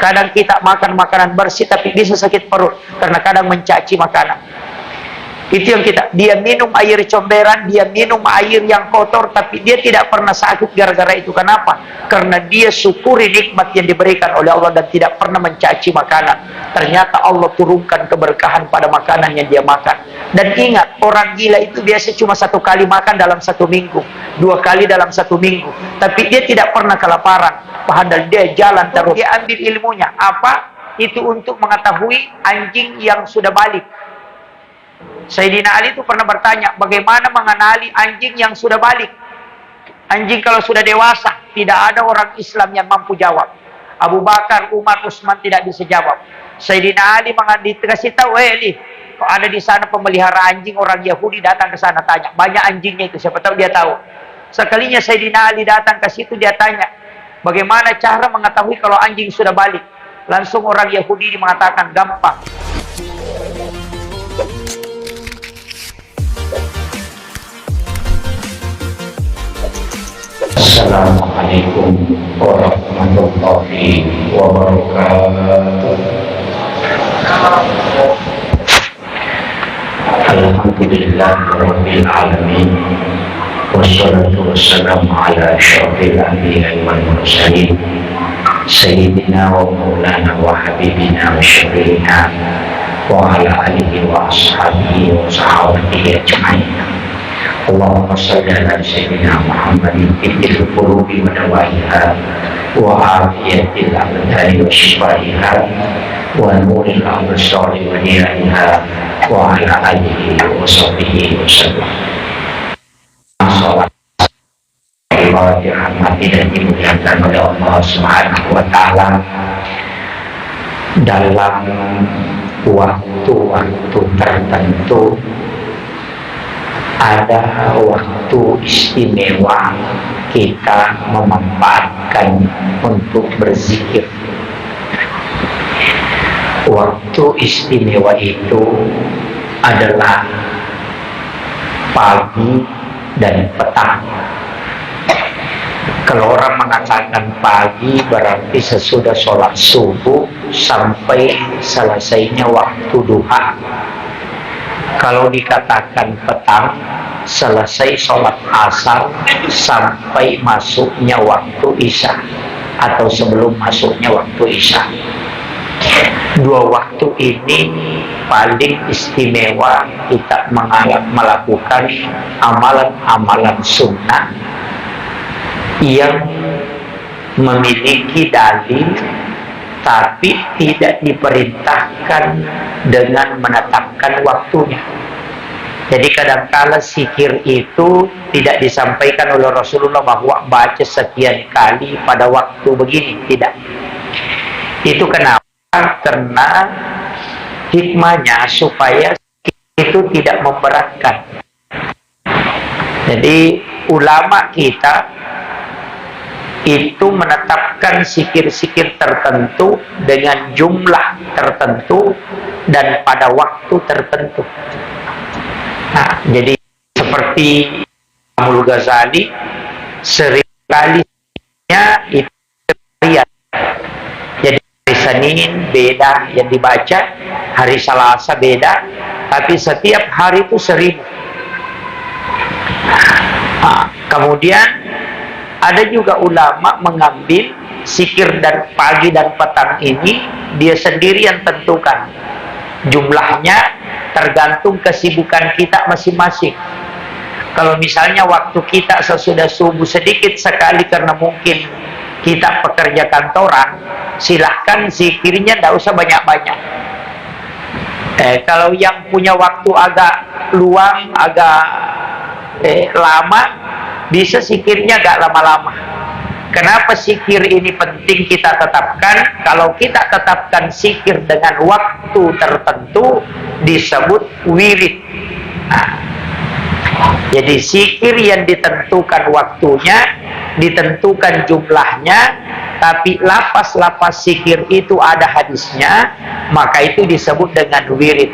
Kadang kita makan makanan bersih tapi bisa sakit perut karena kadang mencaci makanan. Itu yang dia minum air comberan, dia minum air yang kotor, tapi dia tidak pernah sakit gara-gara itu. Kenapa? Karena dia syukuri nikmat yang diberikan oleh Allah dan tidak pernah mencaci makanan. Ternyata Allah turunkan keberkahan pada makanan yang dia makan. Dan ingat, orang gila itu biasa cuma 1 kali makan dalam 1 minggu, 2 kali dalam 1 minggu, tapi dia tidak pernah kelaparan. Padahal dia jalan terus. Dia ambil ilmunya. Apa? Itu untuk mengetahui anjing yang sudah balik. Sayyidina Ali itu pernah bertanya, bagaimana mengenali anjing yang sudah balik? Anjing kalau sudah dewasa, tidak ada orang Islam yang mampu jawab. Abu Bakar, Umar, Utsman tidak bisa jawab. Sayyidina Ali dikasih tahu, Ali, kok ada di sana pemelihara anjing orang Yahudi, datang ke sana tanya. Banyak anjingnya itu, siapa tahu dia tahu. Sekalinya Sayyidina Ali datang ke situ, dia tanya, bagaimana cara mengetahui kalau anjing sudah balik? Langsung orang Yahudi mengatakan, gampang. Assalamualaikum warahmatullahi wabarakatuh. Alhamdulillahirabbil alamin. Wassalatu wassalamu ala asyrafil anbiya'i wal mursalin. Sayyidina wa maulana wa habibina wa syafi'ina wa ala alihi wa ashabihi wa sahabatihi ajma'in. Allahumma salli ala sayyidina Muhammadin fil qulubi wa dawaiha wa afiyatil abdani wa shifaiha wa nuril absari wa niyaiha wa ala alihi wa sahbihi wa sallam. Salat dirahmati dan dimuliakan oleh Allah Subhanahu wa ta'ala. Dalam waktu-waktu tertentu ada waktu istimewa kita memanfaatkan untuk berzikir. Waktu istimewa itu adalah pagi dan petang. Kalau orang mengatakan pagi berarti sesudah sholat subuh sampai selesainya waktu duha. Kalau dikatakan petang, selesai sholat asar sampai masuknya waktu isya atau sebelum masuknya waktu isya. 2 waktu ini paling istimewa kita melakukan amalan-amalan sunnah yang memiliki dalil tapi tidak diperintahkan dengan menetapkan waktunya. Jadi kadangkala zikir itu tidak disampaikan oleh Rasulullah bahwa baca sekian kali pada waktu begini, tidak. Itu kenapa? Karena hikmahnya supaya itu tidak memberatkan. Jadi ulama kita itu menetapkan zikir-zikir tertentu dengan jumlah tertentu dan pada waktu tertentu. Nah, jadi seperti Imam Ghazali seringkali itu harian. Jadi hari Senin beda yang dibaca, hari Selasa beda, tapi setiap hari itu 1000. Nah, kemudian ada juga ulama mengambil zikir dan pagi dan petang ini dia sendiri yang tentukan. Jumlahnya tergantung kesibukan kita masing-masing. Kalau misalnya waktu kita sesudah subuh sedikit sekali karena mungkin kita pekerja kantoran, silahkan zikirnya tidak usah banyak-banyak. Kalau yang punya waktu agak luang, agak lama, bisa zikirnya agak lama-lama. Kenapa zikir ini penting kita tetapkan? Kalau kita tetapkan zikir dengan waktu tertentu disebut wirid. Nah, jadi zikir yang ditentukan waktunya, ditentukan jumlahnya, tapi lapas-lapas zikir itu ada hadisnya, maka itu disebut dengan wirid.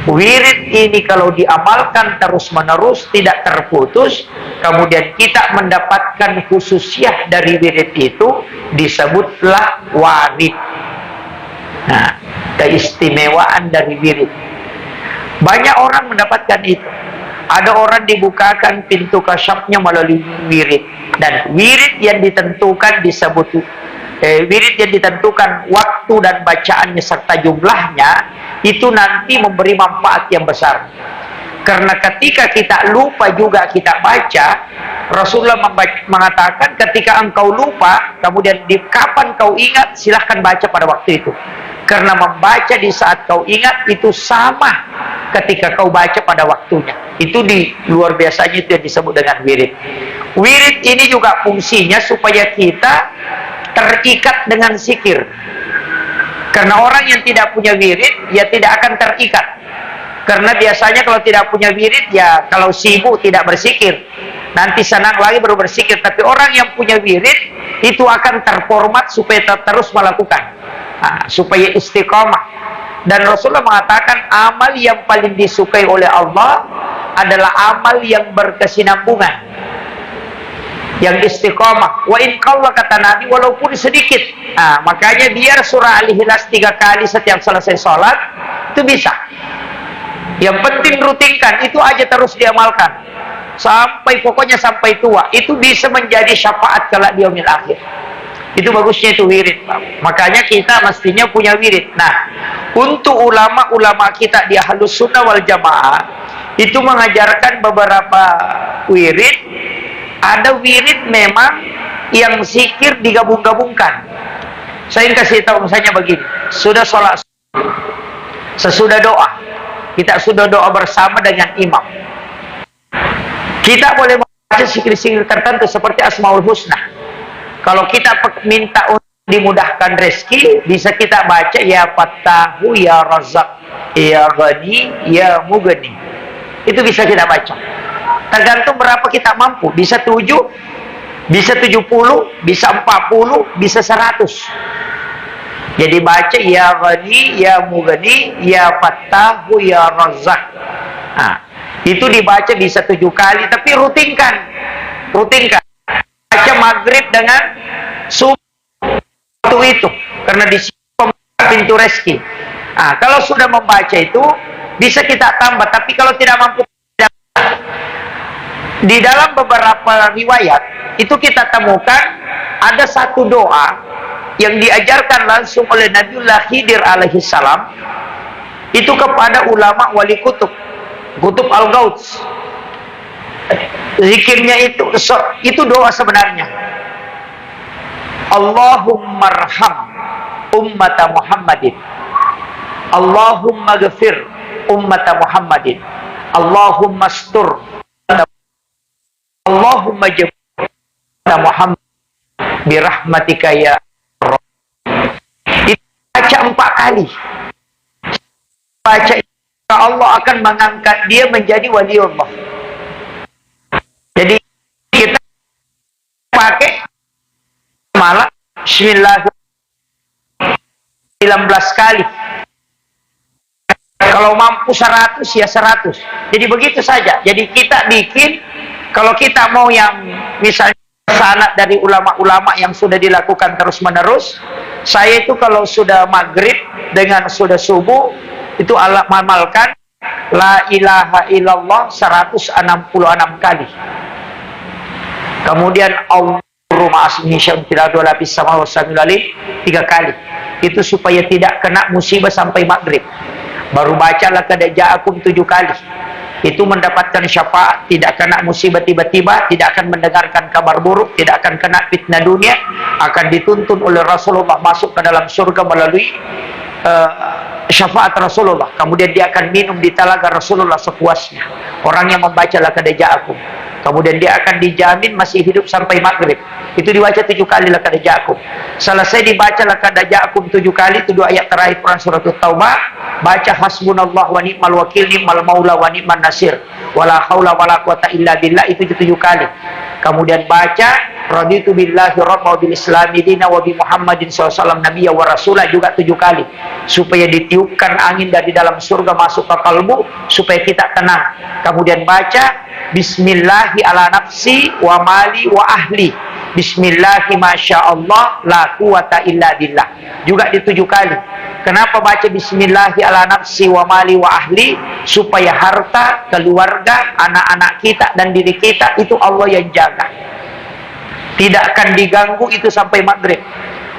Wirid ini kalau diamalkan terus-menerus tidak terputus, kemudian kita mendapatkan khususiyah dari wirid itu, disebutlah warid. Nah, keistimewaan dari wirid. Banyak orang mendapatkan itu. Ada orang dibukakan pintu kasyafnya melalui wirid, dan wirid yang ditentukan disebut wirid yang ditentukan waktu dan bacaannya serta jumlahnya itu nanti memberi manfaat yang besar. Karena ketika kita lupa juga kita baca, Rasulullah mengatakan ketika engkau lupa, kemudian di kapan kau ingat, silahkan baca pada waktu itu. Karena membaca di saat kau ingat itu sama ketika kau baca pada waktunya. Itu di luar biasanya itu yang disebut dengan wirid. Wirid ini juga fungsinya supaya kita terikat dengan zikir. Karena orang yang tidak punya wirid, ya tidak akan terikat. Karena biasanya kalau tidak punya wirid, ya kalau sibuk tidak berzikir. Nanti senang lagi baru berzikir. Tapi orang yang punya wirid, itu akan terformat supaya terus melakukan. Nah, supaya istiqamah. Dan Rasulullah mengatakan amal yang paling disukai oleh Allah adalah amal yang berkesinambungan, yang istiqamah. Wa in qalla, kata Nabi, walaupun sedikit. Nah, makanya biar surah Al-Ikhlas 3 kali setiap selesai sholat, itu bisa. Yang penting rutinkan, itu aja terus diamalkan sampai pokoknya sampai tua. Itu bisa menjadi syafaat kelak di yaumil akhir. Itu bagusnya itu wirid. Makanya kita mestinya punya wirid. Nah, untuk ulama-ulama kita di Ahlus Sunnah wal Jamaah itu mengajarkan beberapa wirid. Ada wirid memang yang zikir digabung-gabungkan. Saya ingin kasih tahu misalnya begini. Sudah sholat, sesudah doa, kita sudah doa bersama dengan imam. Kita boleh membaca zikir-zikir tertentu seperti Asmaul Husna. Kalau kita minta untuk dimudahkan rezeki, bisa kita baca ya Fattahu, ya Razak, ya Ghani, ya Mughni. Itu bisa kita baca. Tergantung berapa kita mampu. Bisa 7, bisa 70, bisa 40, bisa 100. Jadi baca ya Ghani, ya Mughni, ya Fattahu, ya Razak. Nah, itu dibaca bisa 7 kali, tapi rutinkan. Rutinkan. Baca maghrib dengan subuh itu. Karena di situ pintu rezeki. Nah, kalau sudah membaca itu, bisa kita tambah. Tapi kalau tidak mampu, di dalam beberapa riwayat itu kita temukan ada satu doa yang diajarkan langsung oleh Nabiullah Khidir alaihi salam itu kepada ulama wali kutub al-Gauts. Zikirnya itu doa sebenarnya. Allahumma arham ummata Muhammadin, Allahumma ghafir ummata Muhammadin, Allahumma astur, Allahumma jabna Muhammad birahmatika ya Rabb. Baca 4 kali. Baca, Allah akan mengangkat dia menjadi waliullah. Jadi kita pakai malam Bismillahirrahmanirrahim 19 kali. Kalau mampu 100 ya 100. Jadi begitu saja. Jadi kita bikin, kalau kita mau yang misalnya sanad dari ulama-ulama yang sudah dilakukan terus-menerus, saya itu kalau sudah maghrib dengan sudah subuh itu amalkan la ilaha illallah 166 kali. Kemudian Allahumma asmihi syamtiladu lapis sama wasamilali 3 kali. Itu supaya tidak kena musibah sampai maghrib. Baru bacalah laqad ja'akum 7 kali. Itu mendapatkan syafaat, tidak kena musibah tiba-tiba, tidak akan mendengarkan kabar buruk, tidak akan kena fitnah dunia, akan dituntun oleh Rasulullah masuk ke dalam surga melalui syafaat Rasulullah. Kemudian dia akan minum di talaga Rasulullah sepuasnya. Orang yang membaca laqad ja'akum, kemudian dia akan dijamin masih hidup sampai maghrib. Itu dibaca 7 kali laqad ja'akum. Selesai dibaca laqad ja'akum 7 kali, itu 2 ayat terakhir Quran surat Taubah. Baca hasbunallah wa ni'mal wakil, ni'mal maula wa ni'man nasir, wala haula wala quwata illa billah, itu 7 kali. Kemudian baca raditu billahi rabba wa bil islami dina wa bi Muhammadin sallallahu nabiyya wa rasulah, juga 7 kali. Supaya ditiupkan angin dari dalam surga masuk ke kalbu, supaya kita tenang. Kemudian baca bismillahi ala nafsi wa mali wa ahli, bismillahi masyaallah la quwata illa billah, juga di 7 kali. Kenapa baca bismillahi ala nafsi wa mali wa ahli? Supaya harta, keluarga, anak-anak kita dan diri kita itu Allah yang jaga. Tidak akan diganggu itu sampai maghrib.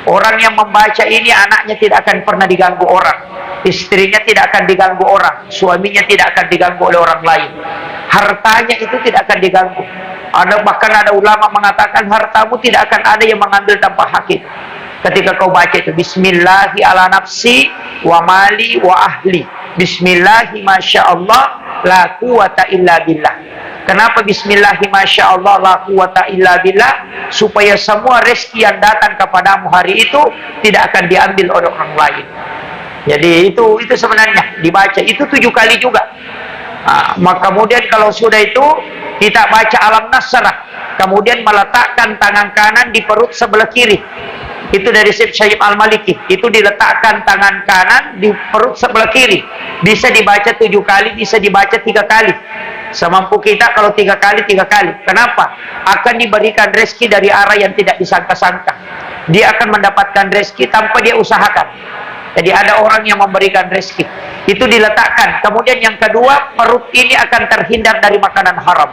Orang yang membaca ini anaknya tidak akan pernah diganggu orang, istrinya tidak akan diganggu orang, suaminya tidak akan diganggu oleh orang lain, hartanya itu tidak akan diganggu. Bahkan ada ulama mengatakan hartamu tidak akan ada yang mengambil tanpa hak itu. Ketika kau baca itu bismillahi ala nafsi wa mali wa ahli, bismillahi masya Allah la quwata illa billah. Kenapa bismillahi masya Allah la quwata illa billah? Supaya semua rezeki yang datang kepadamu hari itu tidak akan diambil oleh orang lain. Jadi itu sebenarnya dibaca itu 7 kali juga. Maka kemudian kalau sudah itu kita baca alam nasrah, kemudian meletakkan tangan kanan di perut sebelah kiri. Itu dari Syekh Al-Maliki. Itu diletakkan tangan kanan di perut sebelah kiri. Bisa dibaca 7 kali, bisa dibaca 3 kali. Semampu kita, kalau 3 kali, 3 kali. Kenapa? Akan diberikan rezeki dari arah yang tidak disangka-sangka. Dia akan mendapatkan rezeki tanpa dia usahakan. Jadi ada orang yang memberikan rezeki. Itu diletakkan. Kemudian yang kedua, perut ini akan terhindar dari makanan haram.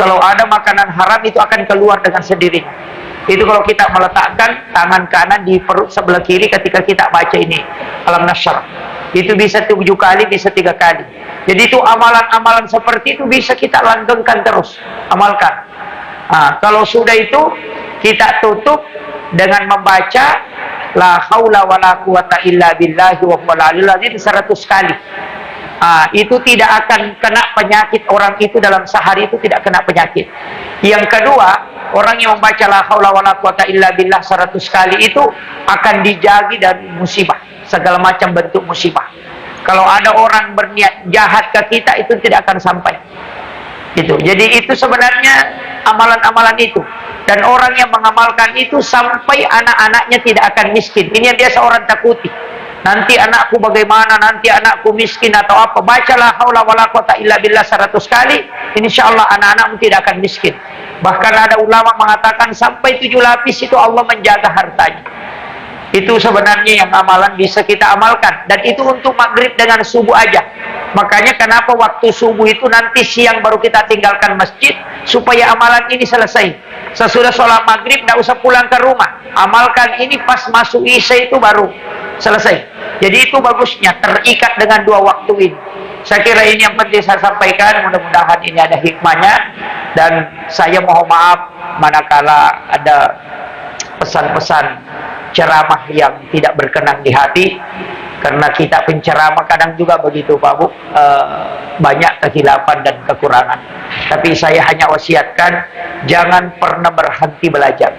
Kalau ada makanan haram itu akan keluar dengan sendirinya. Itu kalau kita meletakkan tangan kanan di perut sebelah kiri ketika kita baca ini alam nasrah. Itu bisa 7 kali, bisa 3 kali. Jadi itu amalan-amalan seperti itu bisa kita langgengkan terus, amalkan. Kalau sudah itu kita tutup dengan membaca la haula wala quwata illa billahi wa huwal aliyyil azim 100 kali. Itu tidak akan kena penyakit, orang itu dalam sehari itu tidak kena penyakit. Yang kedua, orang yang membaca la haula wala quwata illa billah 100 kali itu akan dijaga dari musibah, segala macam bentuk musibah. Kalau ada orang berniat jahat ke kita itu tidak akan sampai. Gitu. Jadi itu sebenarnya amalan-amalan itu. Dan orang yang mengamalkan itu sampai anak-anaknya tidak akan miskin. Ini yang biasa orang takuti. Nanti anakku bagaimana, nanti anakku miskin atau apa. Bacalah haula wala quwata illa billah 100 kali, insyaallah anak-anakmu tidak akan miskin. Bahkan ada ulama mengatakan sampai 7 lapis itu Allah menjaga hartanya. Itu sebenarnya yang amalan bisa kita amalkan. Dan itu untuk maghrib dengan subuh aja. Makanya kenapa waktu subuh itu nanti siang baru kita tinggalkan masjid, supaya amalan ini selesai. Sesudah sholat maghrib tidak usah pulang ke rumah, amalkan ini pas masuk isya itu baru selesai. Jadi itu bagusnya terikat dengan 2 waktu ini. Saya kira ini yang penting saya sampaikan. Mudah-mudahan ini ada hikmahnya. Dan saya mohon maaf manakala ada pesan-pesan ceramah yang tidak berkenan di hati. Karena kita penceramah kadang juga begitu Pak Bu, banyak kekhilafan dan kekurangan. Tapi saya hanya wasiatkan, jangan pernah berhenti belajar.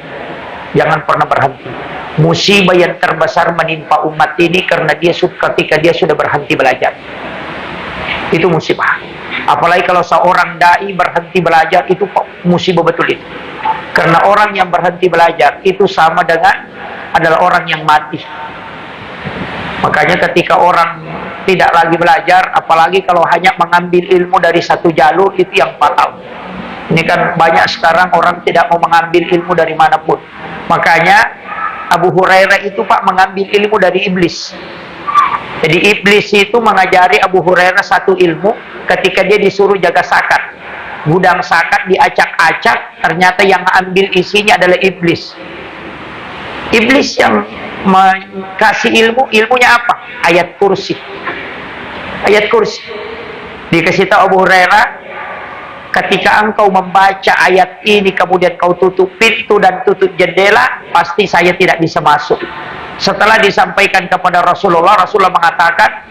Jangan pernah berhenti. Musibah yang terbesar menimpa umat ini karena ketika dia sudah berhenti belajar. Itu musibah. Apalagi kalau seorang dai berhenti belajar, itu musibah betul itu. Karena orang yang berhenti belajar itu sama dengan adalah orang yang mati. Makanya ketika orang tidak lagi belajar, apalagi kalau hanya mengambil ilmu dari satu jalur, itu yang fatal. Ini kan banyak sekarang orang tidak mau mengambil ilmu dari manapun. Makanya Abu Hurairah itu Pak mengambil ilmu dari iblis. Jadi iblis itu mengajari Abu Hurairah satu ilmu ketika dia disuruh jaga zakat. Gudang zakat diacak-acak, ternyata yang ambil isinya adalah iblis. Iblis yang kasih ilmunya apa? Ayat kursi. Ayat kursi. Dikasih tahu Abu Hurairah, ketika engkau membaca ayat ini kemudian kau tutup pintu dan tutup jendela, pasti saya tidak bisa masuk. Setelah disampaikan kepada Rasulullah, Rasulullah mengatakan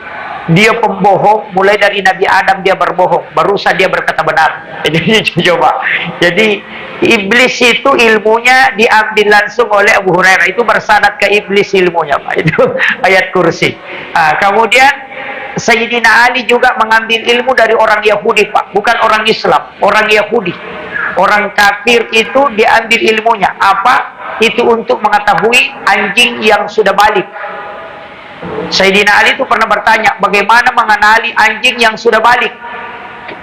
dia pembohong, mulai dari Nabi Adam dia berbohong, barusan dia berkata benar. Jadi coba. Jadi iblis itu ilmunya diambil langsung oleh Abu Hurairah, itu bersanad ke iblis ilmunya Pak. Itu ayat kursi. Kemudian Sayyidina Ali juga mengambil ilmu dari orang Yahudi Pak, bukan orang Islam, orang Yahudi. Orang kafir itu diambil ilmunya. Apa? Itu untuk mengetahui anjing yang sudah balik. Sayyidina Ali itu pernah bertanya, bagaimana mengenali anjing yang sudah balik?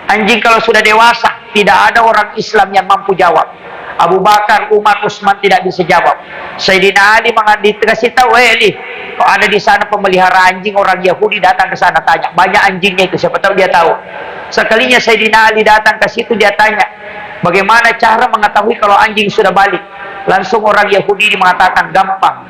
Anjing kalau sudah dewasa, tidak ada orang Islam yang mampu jawab. Abu Bakar, Umar, Utsman tidak bisa jawab. Sayyidina Ali dikasih tahu, Ali, ada di sana pemelihara anjing, orang Yahudi datang ke sana tanya, banyak anjingnya itu, siapa tahu dia tahu. Sekalinya Sayyidina Ali datang ke situ, dia tanya, bagaimana cara mengetahui kalau anjing sudah balik? Langsung orang Yahudi mengatakan, gampang.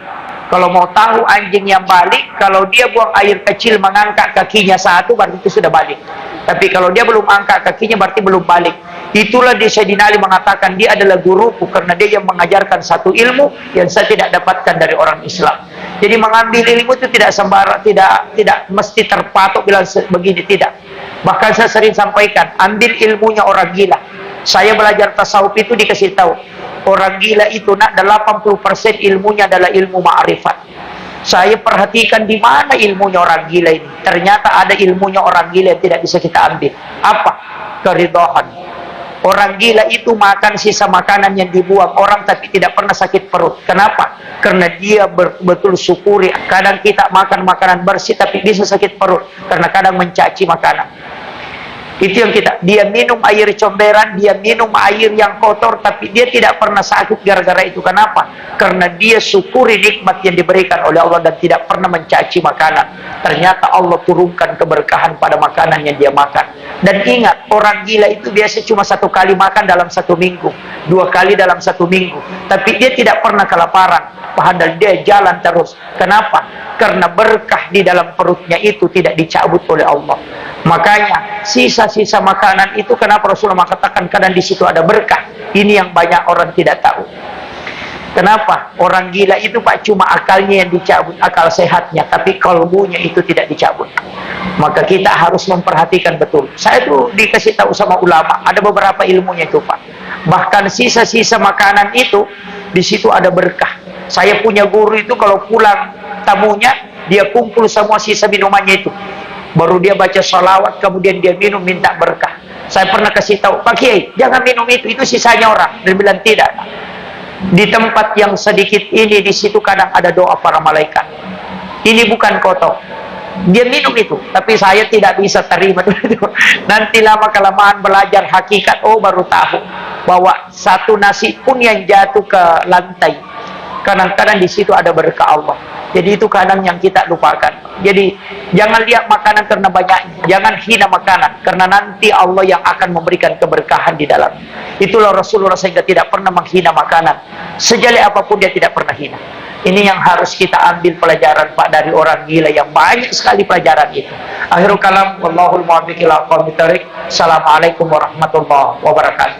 Kalau mau tahu anjing yang balik, kalau dia buang air kecil mengangkat kakinya satu, berarti itu sudah balik. Tapi kalau dia belum angkat kakinya, berarti belum balik. Itulah di Sayyidina Ali mengatakan, dia adalah guruku, karena dia yang mengajarkan satu ilmu yang saya tidak dapatkan dari orang Islam. Jadi mengambil ilmu itu tidak sembarang, tidak mesti terpatok bilang begini, tidak. Bahkan saya sering sampaikan, ambil ilmunya orang gila. Saya belajar tasawuf itu dikasih tahu, orang gila itu nak 80% ilmunya adalah ilmu ma'rifat. Saya perhatikan di mana ilmunya orang gila ini. Ternyata ada ilmunya orang gila yang tidak bisa kita ambil. Apa? Keridhaan. Orang gila itu makan sisa makanan yang dibuang orang tapi tidak pernah sakit perut. Kenapa? Karena dia betul syukuri. Kadang kita makan makanan bersih tapi bisa sakit perut karena kadang mencaci makanan. Itu yang dia minum air comberan, dia minum air yang kotor, tapi dia tidak pernah sakit gara-gara itu. Kenapa? Karena dia syukuri nikmat yang diberikan oleh Allah dan tidak pernah mencaci makanan. Ternyata Allah turunkan keberkahan pada makanan yang dia makan. Dan ingat, orang gila itu biasa cuma 1 kali makan dalam 1 minggu, 2 kali dalam 1 minggu, tapi dia tidak pernah kelaparan. Padahal dia jalan terus. Kenapa? Karena berkah di dalam perutnya itu tidak dicabut oleh Allah. Makanya sisa-sisa makanan itu, kenapa Rasulullah mengatakan kadang di situ ada berkah. Ini yang banyak orang tidak tahu. Kenapa? Orang gila itu Pak cuma akalnya yang dicabut, akal sehatnya, tapi kalbunya itu tidak dicabut. Maka kita harus memperhatikan betul. Saya tuh dikasih tahu sama ulama, ada beberapa ilmunya itu Pak. Bahkan sisa-sisa makanan itu di situ ada berkah. Saya punya guru itu kalau pulang tamunya, dia kumpul semua sisa minumannya itu. Baru dia baca salawat, kemudian dia minum, minta berkah. Saya pernah kasih tahu, Pak Kiai, jangan minum itu sisanya orang. Dia bilang tidak. Di tempat yang sedikit ini, di situ kadang ada doa para malaikat. Ini bukan kotor. Dia minum itu, tapi saya tidak bisa terima itu. Nanti lama-kelamaan belajar hakikat, oh baru tahu bahwa satu nasi pun yang jatuh ke lantai, kadang-kadang di situ ada berkah Allah. Jadi itu kadang yang kita lupakan. Jadi jangan lihat makanan karena banyak, jangan hina makanan, karena nanti Allah yang akan memberikan keberkahan di dalam. Itulah Rasulullah sehingga tidak pernah menghina makanan. Sejelek apapun dia tidak pernah hina. Ini yang harus kita ambil pelajaran Pak dari orang gila, yang banyak sekali pelajaran itu. Akhirul kalam, wallahul muwaffiq ila aqwamit thoriq. Assalamualaikum warahmatullahi wabarakatuh.